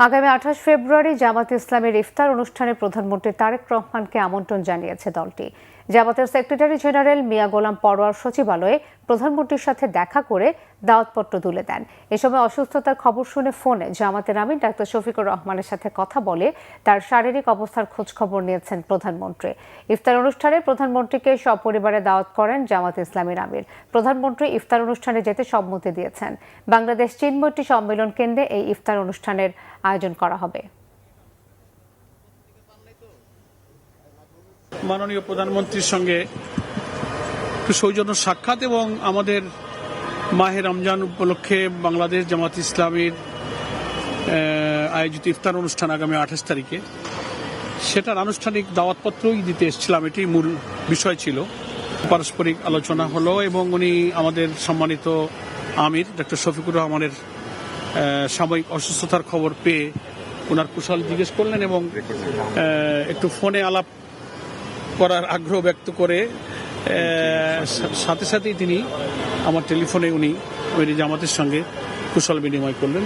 আগামী 28 ফেব্রুয়ারি জামাত ইসলামের ইফতার অনুষ্ঠানে প্রধানমন্ত্রী তারেক রহমানকে আমন্ত্রণ জানিয়েছে দলটি। জামাতের সেক্রেটারি জেনারেল মিয়া গোলাম পরোয়ার সচিবালয়ে প্রধানমন্ত্রীর সাথে দেখা করে দাওয়াতপত্র তুলে দেন। এ সময় অসুস্থতার খবর শুনে ফোনে জামাতের আমির ডাক্তার শফিকুর রহমানের সাথে কথা বলে তার শারীরিক অবস্থার খোঁজখবর নিয়েছেন প্রধানমন্ত্রী। ইফতার অনুষ্ঠানে প্রধানমন্ত্রীকে সপরিবারে দাওয়াত করেন জামাত ইসলামের আমির। প্রধানমন্ত্রী ইফতার অনুষ্ঠানে যেতে সম্মতি দিয়েছেন। বাংলাদেশ চীন-মৈত্রী সম্মেলন কেন্দ্রে এই ইফতার অনুষ্ঠানের আয়োজন করা হবে। মাননীয় প্রধানমন্ত্রীর সঙ্গে সৌজন্য সাক্ষাৎ এবং আমাদের মাহে রমজান উপলক্ষে বাংলাদেশ জামাত ইসলামীর আয়োজিত ইফতার অনুষ্ঠান আগামী 28 তারিখে, সেটার আনুষ্ঠানিক দাওয়াতপত্রই দিতে এসেছিলাম। এটি মূল বিষয় ছিল। পারস্পরিক আলোচনা হলো এবং উনি আমাদের সম্মানিত আমির ডক্টর শফিকুর রহমানের সাময়িক অসুস্থতার খবর পেয়ে ওনার কুশল জিজ্ঞেস করলেন এবং একটু ফোনে আলাপ করার আগ্রহ ব্যক্ত করে সাথে সাথেই তিনি আমার টেলিফোনে উনি জামাতের সঙ্গে কুশল বিনিময় করলেন।